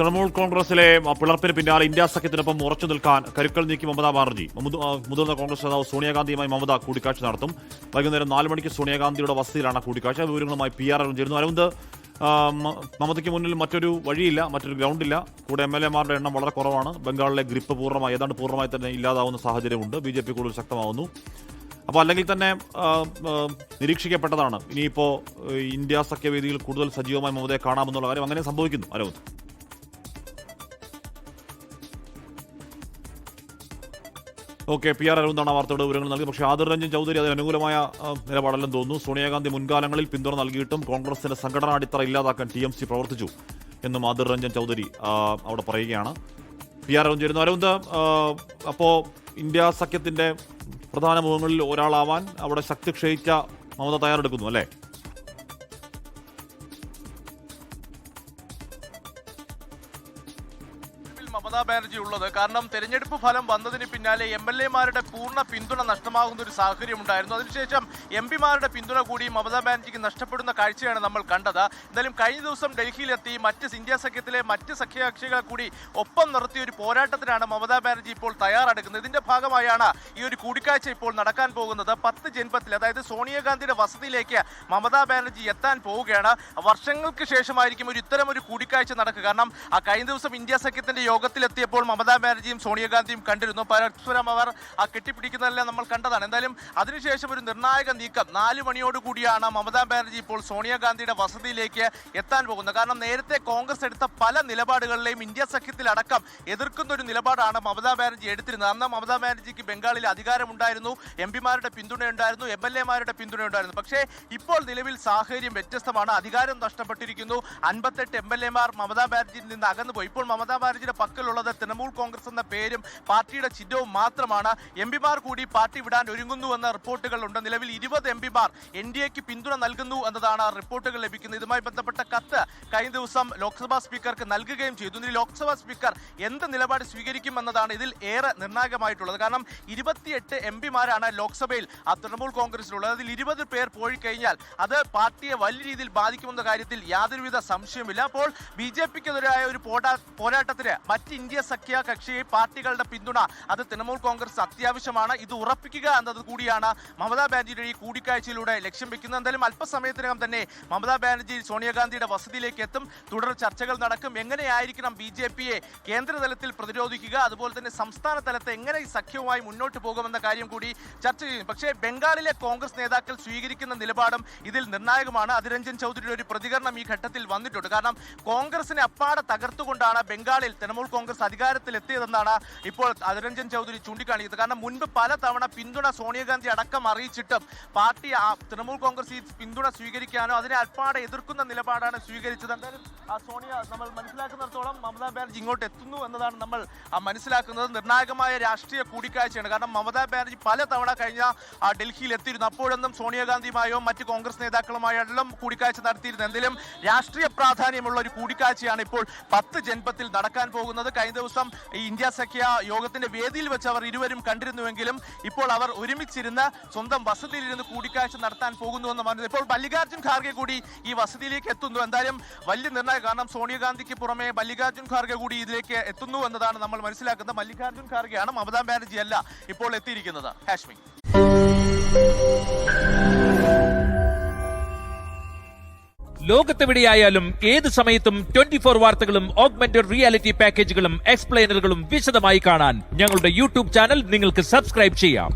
തൃണമൂൽ കോൺഗ്രസിലെ പിളർപ്പിന് പിന്നാലെ ഇന്ത്യ സഖ്യത്തിനൊപ്പം ഉറച്ചു നിൽക്കാൻ കരുക്കൾ നീക്കി മമതാ ബാനർജി. മുതിർന്ന കോൺഗ്രസ് നേതാവ് സോണിയാഗാന്ധിയുമായി മമത കൂടിക്കാഴ്ച നടത്തും. വൈകുന്നേരം 4 മണിക്ക് സോണിയാഗാന്ധിയുടെ വസതിയിലാണ് കൂടിക്കാഴ്ച. വിവരങ്ങളുമായി PR അരുൺ ചേരുന്നു. അരവിന്ദ്, മമതയ്ക്ക് മുന്നിൽ മറ്റൊരു വഴിയില്ല, മറ്റൊരു ഗ്രൗണ്ടില്ല. കൂടെ MLA-മാരുടെ എണ്ണം വളരെ കുറവാണ്. ബംഗാളിലെ ഗ്രിപ്പ് ഏതാണ്ട് പൂർണ്ണമായി തന്നെ ഇല്ലാതാവുന്ന സാഹചര്യമുണ്ട്. BJP കൂടുതൽ ശക്തമാവുന്നു. അപ്പോൾ അല്ലെങ്കിൽ തന്നെ നിരീക്ഷിക്കപ്പെട്ടതാണ് ഇനിയിപ്പോൾ ഇന്ത്യ സഖ്യവേദിയിൽ കൂടുതൽ സജീവമായി മമതയെ കാണാമെന്നുള്ള കാര്യം. അങ്ങനെ സംഭവിക്കുന്നു അരവിന്ദ്? ഓക്കെ, PR അരവിന്ദാണ് വാർത്തയുടെ വിവരങ്ങൾ നൽകി. പക്ഷേ ആദിർ രഞ്ജൻ ചൗധരി അതിന് അനുകൂലമായ നിലപാടല്ലെന്ന് തോന്നുന്നു. സോണിയാഗാന്ധി മുൻകാലങ്ങളിൽ പിന്തുണ നൽകിയിട്ടും കോൺഗ്രസിന്റെ സംഘടനാ അടിത്തറ ഇല്ലാതാക്കാൻ TMC പ്രവർത്തിച്ചു എന്നും ആദിർ രഞ്ജൻ ചൗധരി അവിടെ പറയുകയാണ്. PR അരവിന്ദ് ചേരുന്നു. അരവിന്ദ്, അപ്പോൾ ഇന്ത്യ സഖ്യത്തിന്റെ പ്രധാന മുഖങ്ങളിൽ ഒരാളാവാൻ അവിടെ ശക്തി ക്ഷയിച്ച മമത തയ്യാറെടുക്കുന്നു അല്ലേ? മമതാ ബാനർജി ഉള്ളത് കാരണം തെരഞ്ഞെടുപ്പ് ഫലം വന്നതിന് പിന്നാലെ MLA-മാരുടെ പൂർണ്ണ പിന്തുണ നഷ്ടമാകുന്ന ഒരു സാഹചര്യം ഉണ്ടായിരുന്നു. അതിനുശേഷം MP-മാരുടെ പിന്തുണ കൂടി മമതാ ബാനർജിക്ക് നഷ്ടപ്പെടുന്ന കാഴ്ചയാണ് നമ്മൾ കണ്ടത്. എന്തായാലും കഴിഞ്ഞ ദിവസം ഡൽഹിയിലെത്തി മറ്റ് ഇന്ത്യ സഖ്യത്തിലെ മറ്റ് സഖ്യകക്ഷികളെ കൂടി ഒപ്പം നിർത്തിയ ഒരു പോരാട്ടത്തിനാണ് മമതാ ബാനർജി ഇപ്പോൾ തയ്യാറെടുക്കുന്നത്. ഇതിന്റെ ഭാഗമായാണ് ഈ ഒരു കൂടിക്കാഴ്ച ഇപ്പോൾ നടക്കാൻ പോകുന്നത്. 10 ജൻപത്തിൽ, അതായത് സോണിയാഗാന്ധിയുടെ വസതിയിലേക്ക് മമതാ ബാനർജി എത്താൻ പോവുകയാണ്. വർഷങ്ങൾക്ക് ശേഷമായിരിക്കും ഇത്തരം ഒരു കൂടിക്കാഴ്ച നടക്കുക. കാരണം കഴിഞ്ഞ ദിവസം ഇന്ത്യ സഖ്യത്തിന്റെ യോഗത്തിലെത്തിയപ്പോൾ മമതാ ബാനർജിയും സോണിയാഗാന്ധിയും കണ്ടിരുന്നു. പരസ്പരം അവർ കെട്ടിപ്പിടിക്കുന്നതെല്ലാം നമ്മൾ കണ്ടതാണ്. എന്തായാലും അതിനുശേഷം ഒരു നിർണായക നീക്കം 4 മണിയോടുകൂടിയാണ് മമതാ ബാനർജി ഇപ്പോൾ സോണിയാഗാന്ധിയുടെ വസതിയിലേക്ക് എത്താൻ പോകുന്നത്. കാരണം നേരത്തെ കോൺഗ്രസ് എടുത്ത പല നിലപാടുകളിലെയും ഇന്ത്യ സഖ്യത്തിലടക്കം എതിർക്കുന്ന ഒരു നിലപാടാണ് മമതാ ബാനർജി എടുത്തിരുന്നത്. അന്ന് മമതാ ബാനർജിക്ക് ബംഗാളിൽ അധികാരമുണ്ടായിരുന്നു, MP-മാരുടെ പിന്തുണയുണ്ടായിരുന്നു, MLA-മാരുടെ പിന്തുണയുണ്ടായിരുന്നു. പക്ഷേ ഇപ്പോൾ നിലവിൽ സാഹചര്യം വ്യത്യസ്തമാണ്. അധികാരം നഷ്ടപ്പെട്ടിരിക്കുന്നു. 58 MLA-മാർ മമതാ ബാനർജിയിൽ നിന്ന് അകന്നുപോയി. ഇപ്പോൾ മമതാ ബാനർജിയുടെ പക്കലുള്ളത് തൃണമൂൽ കോൺഗ്രസ് എന്ന പേരും പാർട്ടിയുടെ ചിഹ്നവും മാത്രമാണ്. MP-മാർ കൂടി പാർട്ടി വിടാൻ ഒരുങ്ങുന്നുവെന്ന റിപ്പോർട്ടുകളുണ്ട്. നിലവിൽ 20 MP-മാർ NDA-ക്ക് പിന്തുണ നൽകുന്നു എന്നതാണ് റിപ്പോർട്ടുകൾ ലഭിക്കുന്നത്. ഇതുമായി ബന്ധപ്പെട്ട കത്ത് കഴിഞ്ഞ ദിവസം ലോക്സഭാ സ്പീക്കർക്ക് നൽകുകയും ചെയ്തു. ഇനി ലോക്സഭാ സ്പീക്കർ എന്ത് നിലപാട് സ്വീകരിക്കുമെന്നതാണ് ഇതിൽ ഏറെ നിർണായകമായിട്ടുള്ളത്. കാരണം 28 MP-മാരാണ് ലോക്സഭയിൽ തൃണമൂൽ കോൺഗ്രസിലുള്ളത്. അതിൽ 20 പേർ പോയി കഴിഞ്ഞാൽ അത് പാർട്ടിയെ വലിയ രീതിയിൽ ബാധിക്കുമെന്ന കാര്യത്തിൽ യാതൊരുവിധ സംശയമില്ല. അപ്പോൾ BJP-ക്കെതിരായ ഒരു പോരാട്ടത്തിന് മറ്റ് ഇന്ത്യ സഖ്യ കക്ഷി പാർട്ടികളുടെ പിന്തുണ അത് തൃണമൂൽ കോൺഗ്രസ് അത്യാവശ്യമാണ്. ഇത് ഉറപ്പിക്കുക എന്നത് കൂടിയാണ് മമതാ ബാനർജിയുടെ ഈ കൂടിക്കാഴ്ചയിലൂടെ ലക്ഷ്യം വെക്കുന്നത്. എന്തായാലും അല്പസമയത്തിനകം തന്നെ മമതാ ബാനർജി സോണിയാഗാന്ധിയുടെ വസതിയിലേക്ക് എത്തും. തുടർ ചർച്ചകൾ നടക്കും. എങ്ങനെയായിരിക്കണം BJP-യെ കേന്ദ്രതലത്തിൽ പ്രതിരോധിക്കുക, അതുപോലെ തന്നെ സംസ്ഥാന തലത്ത് എങ്ങനെ ഈ സഖ്യവുമായി മുന്നോട്ട് പോകുമെന്ന കാര്യം കൂടി ചർച്ച ചെയ്യും. പക്ഷേ ബംഗാളിലെ കോൺഗ്രസ് നേതാക്കൾ സ്വീകരിക്കുന്ന നിലപാടും ഇതിൽ നിർണായകമാണ്. ആദിർ രഞ്ജൻ ചൗധരിയുടെ ഒരു പ്രതികരണം ഈ ഘട്ടത്തിൽ വന്നിട്ടുണ്ട്. കാരണം കോൺഗ്രസിനെ അപ്പാടെ തകർത്തുകൊണ്ടാണ് ബംഗാളിൽ തൃണമൂൽ കോൺഗ്രസ് അധികാരത്തിലെത്തിയതെന്നാണ് ഇപ്പോൾ ആദിർ രഞ്ജൻ ചൗധരി ചൂണ്ടിക്കാണിക്കുന്നത്. കാരണം മുൻപ് പലതവണ പിന്തുണ സോണിയാഗാന്ധി അടക്കം അറിയിച്ചിട്ടും പാർട്ടി തൃണമൂൽ കോൺഗ്രസ് ഈ പിന്തുണ സ്വീകരിക്കാനോ അതിനെ അപ്പാടെ എതിർക്കുന്ന നിലപാടാണ് സ്വീകരിച്ചത്. എന്തായാലും സോണിയ നമ്മൾ മനസ്സിലാക്കുന്നിടത്തോളം മമതാ ബാനർജി ഇങ്ങോട്ട് എത്തുന്നു എന്നതാണ് നമ്മൾ മനസ്സിലാക്കുന്നത്. നിർണായകമായ രാഷ്ട്രീയ കൂടിക്കാഴ്ചയാണ്. കാരണം മമതാ ബാനർജി പലതവണ കഴിഞ്ഞ ഡൽഹിയിൽ എത്തിയിരുന്നു. അപ്പോഴൊന്നും സോണിയാഗാന്ധിയുമായോ മറ്റ് കോൺഗ്രസ് നേതാക്കളുമായോ എല്ലാം കൂടിക്കാഴ്ച നടത്തിയിരുന്നു. എന്തെങ്കിലും രാഷ്ട്രീയ പ്രാധാന്യമുള്ള ഒരു കൂടിക്കാഴ്ചയാണ് ഇപ്പോൾ 10 ജൻപത്തിൽ നടക്കാൻ പോകുന്നത്. കഴിഞ്ഞ ദിവസം ഈ ഇന്ത്യ സഖ്യ യോഗത്തിന്റെ വേദിയിൽ വെച്ച് അവർ ഇരുവരും കണ്ടിരുന്നുവെങ്കിലും ഇപ്പോൾ അവർ ഒരുമിച്ചിരുന്ന് സ്വന്തം വസതിയിലിരുന്ന് കൂടിക്കാഴ്ച നടത്താൻ പോകുന്നുവെന്ന് പറഞ്ഞത്. ഇപ്പോൾ മല്ലികാർജ്ജുൻ ഖാർഗെ കൂടി ഈ വസതിയിലേക്ക് എത്തുന്നു. എന്തായാലും വലിയ നിർണായകം. കാരണം സോണിയാഗാന്ധിക്ക് പുറമെ മല്ലികാർജ്ജുൻ ഖാർഗെ കൂടി ഇതിലേക്ക് എത്തുന്നു എന്നതാണ് നമ്മൾ മനസ്സിലാക്കുന്നത്. മല്ലികാർജ്ജുൻ ഖാർഗെയാണ്, മമതാ ബാനർജി അല്ല ഇപ്പോൾ എത്തിയിരിക്കുന്നത്. ഹാഷ്മി. ലോകത്തെവിടെയായാലും ഏത് സമയത്തും 24 വാർത്തകളും ഓഗ്മെന്റഡ് റിയാലിറ്റി പാക്കേജുകളും എക്സ്പ്ലെയിനറുകളും വിശദമായി കാണാൻ ഞങ്ങളുടെ YouTube ചാനൽ നിങ്ങൾക്ക് സബ്സ്ക്രൈബ് ചെയ്യാം.